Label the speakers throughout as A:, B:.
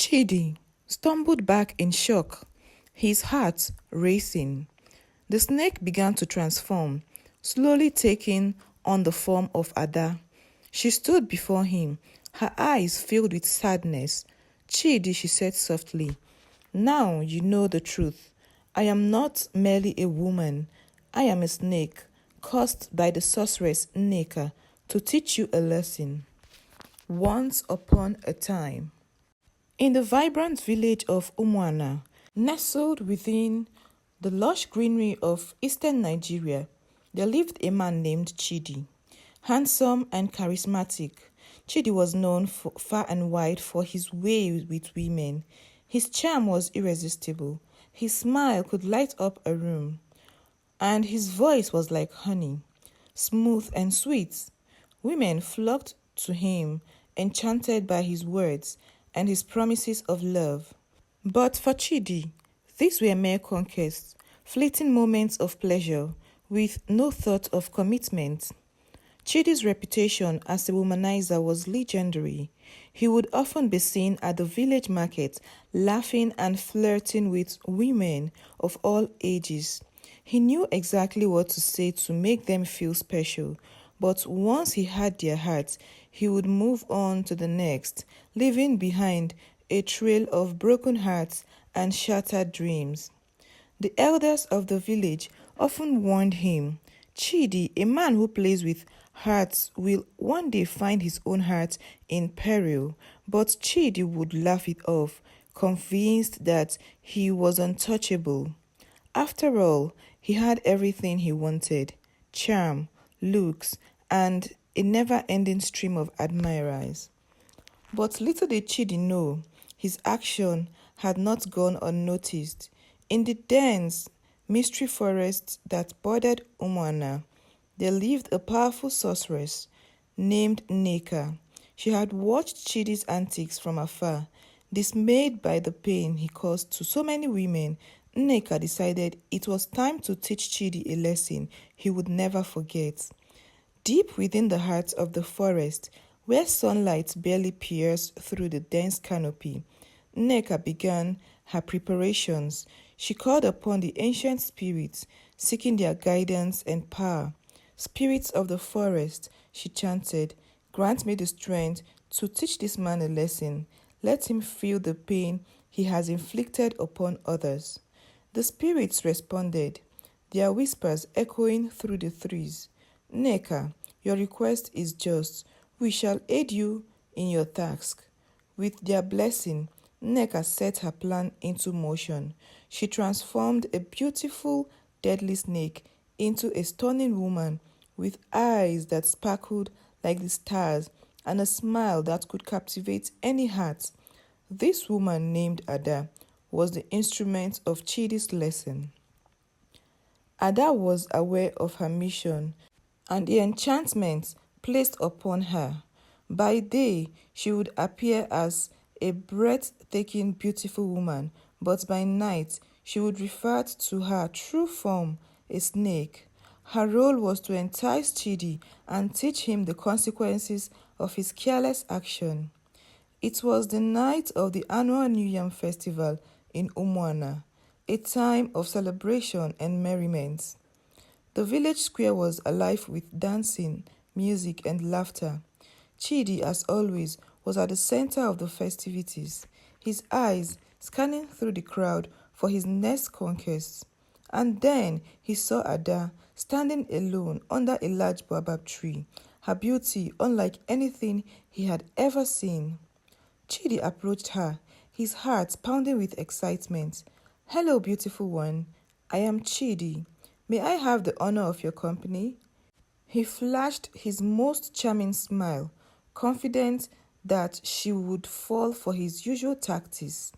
A: Chidi stumbled back in shock, his heart racing. The snake began to transform, slowly taking on the form of Ada. She stood before him, her eyes filled with sadness. Chidi, she said softly, now you know the truth. I am not merely a woman. I am a snake, cursed by the sorceress Nneka to teach you a lesson. Once upon a time, in the vibrant village of Umuana, nestled within the lush greenery of eastern Nigeria, there lived a man named Chidi. Handsome and charismatic, Chidi was known far and wide for his way with women. His charm was irresistible. His smile could light up a room, and his voice was like honey, smooth and sweet. Women flocked to him, enchanted by his words and his promises of love. But for Chidi, these were mere conquests, fleeting moments of pleasure with no thought of commitment. Chidi's reputation as a womanizer was legendary. He would often be seen at the village market, laughing and flirting with women of all ages. He knew exactly what to say to make them feel special, but once he had their hearts, he would move on to the next, leaving behind a trail of broken hearts and shattered dreams. The elders of the village often warned him, Chidi, a man who plays with hearts, will one day find his own heart in peril. But Chidi would laugh it off, convinced that he was untouchable. After all, he had everything he wanted: charm, looks, and a never-ending stream of admirers. But little did Chidi know, his action had not gone unnoticed. In the dense, mystery forests that bordered Umuana, there lived a powerful sorceress named Nneka. She had watched Chidi's antics from afar. Dismayed by the pain he caused to so many women, Nneka decided it was time to teach Chidi a lesson he would never forget. Deep within the heart of the forest, where sunlight barely pierced through the dense canopy, Nneka began her preparations. She called upon the ancient spirits, seeking their guidance and power. Spirits of the forest, she chanted, grant me the strength to teach this man a lesson. Let him feel the pain he has inflicted upon others. The spirits responded, their whispers echoing through the trees. Nneka, your request is just. We shall aid you in your task. With their blessing, Nneka set her plan into motion. She transformed a beautiful, deadly snake into a stunning woman with eyes that sparkled like the stars and a smile that could captivate any heart. This woman, named Ada, was the instrument of Chidi's lesson. Ada was aware of her mission and the enchantment placed upon her. By day, she would appear as a breathtaking, beautiful woman, but by night, she would refer to her true form, a snake. Her role was to entice Chidi and teach him the consequences of his careless action. It was the night of the annual New Yam Festival in Umuana, a time of celebration and merriment. The village square was alive with dancing, music, and laughter. Chidi, as always, was at the center of the festivities, his eyes scanning through the crowd for his next conquest. And then he saw Ada standing alone under a large baobab tree, her beauty unlike anything he had ever seen. Chidi approached her, his heart pounding with excitement. Hello, beautiful one. I am Chidi. May I have the honor of your company? He flashed his most charming smile, confident that she would fall for his usual tactics.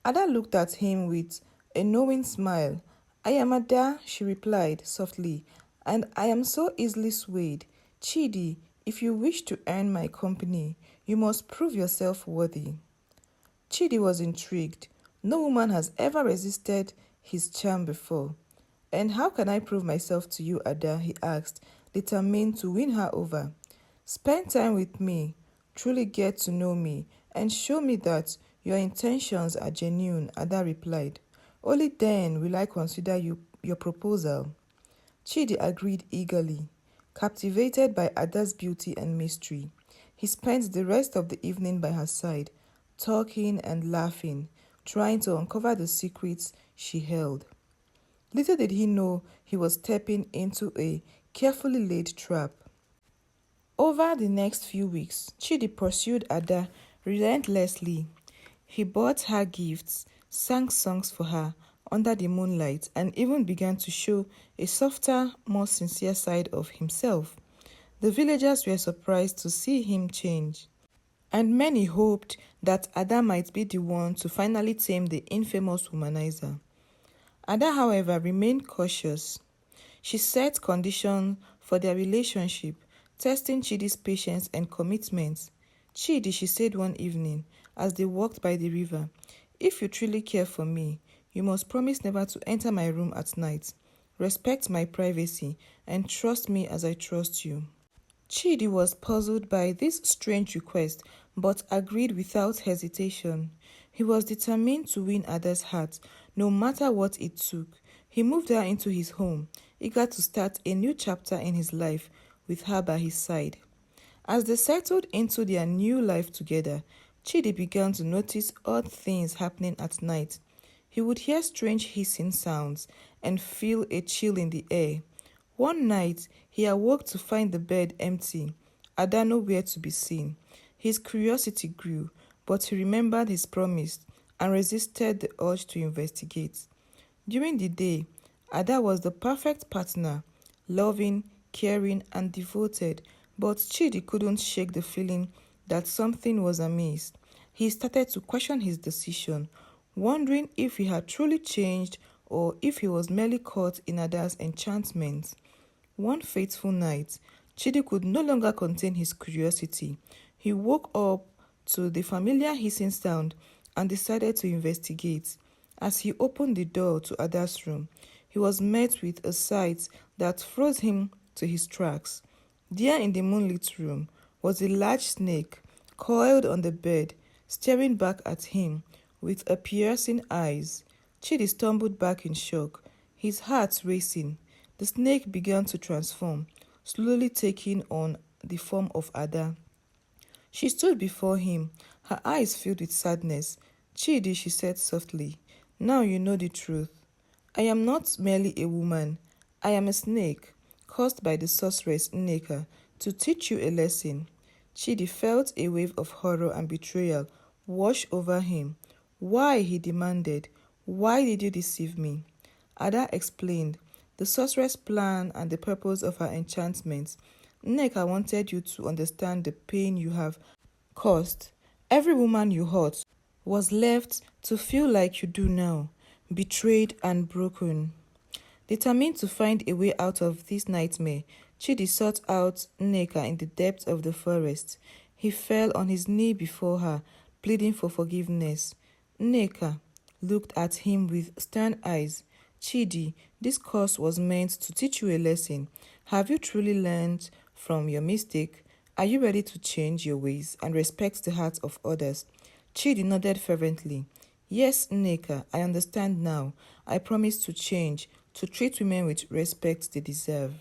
A: Ada looked at him with a knowing smile. I am Ada, she replied softly, and I am so easily swayed. Chidi, if you wish to earn my company, you must prove yourself worthy. Chidi was intrigued. No woman has ever resisted his charm before. And how can I prove myself to you, Ada? He asked, determined to win her over. Spend time with me, truly get to know me, and show me that your intentions are genuine, Ada replied. Only then will I consider your proposal. Chidi agreed eagerly, captivated by Ada's beauty and mystery. He spent the rest of the evening by her side, talking and laughing, trying to uncover the secrets she held. Little did he know he was stepping into a carefully laid trap. Over the next few weeks, Chidi pursued Ada relentlessly. He bought her gifts, sang songs for her under the moonlight, and even began to show a softer, more sincere side of himself. The villagers were surprised to see him change, and many hoped that Ada might be the one to finally tame the infamous womanizer. Ada, however, remained cautious. She set conditions for their relationship, testing Chidi's patience and commitment. Chidi, she said one evening as they walked by the river, if you truly care for me, you must promise never to enter my room at night, respect my privacy, and trust me as I trust you. Chidi was puzzled by this strange request, but agreed without hesitation. He was determined to win Ada's heart, no matter what it took. He moved her into his home, eager to start a new chapter in his life with her by his side. As they settled into their new life together, Chidi began to notice odd things happening at night. He would hear strange hissing sounds and feel a chill in the air. One night, he awoke to find the bed empty, Ada nowhere to be seen. His curiosity grew, but he remembered his promise and resisted the urge to investigate. During the day, Ada was the perfect partner, loving, caring, and devoted, but Chidi couldn't shake the feeling that something was amiss. He started to question his decision, wondering if he had truly changed or if he was merely caught in Ada's enchantment. One fateful night, Chidi could no longer contain his curiosity. He woke up to the familiar hissing sound and decided to investigate. As he opened the door to Ada's room, he was met with a sight that froze him to his tracks. There in the moonlit room was a large snake, coiled on the bed, staring back at him with a piercing eyes. Chidi stumbled back in shock, his heart racing. The snake began to transform, slowly taking on the form of Ada. She stood before him, her eyes filled with sadness. Chidi, she said softly, now you know the truth. I am not merely a woman. I am a snake, caused by the sorceress Nneka to teach you a lesson. Chidi felt a wave of horror and betrayal wash over him. Why, he demanded. Why did you deceive me? Ada explained the sorceress' plan and the purpose of her enchantments. Nneka wanted you to understand the pain you have caused. Every woman you hurt was left to feel like you do now, betrayed and broken. Determined to find a way out of this nightmare, Chidi sought out Nneka in the depths of the forest. He fell on his knee before her, pleading for forgiveness. Nneka looked at him with stern eyes. Chidi, this course was meant to teach you a lesson. Have you truly learned from your mistake? Are you ready to change your ways and respect the hearts of others? Chidi nodded fervently. Yes, Nneka, I understand now. I promise to change, to treat women with respect they deserve.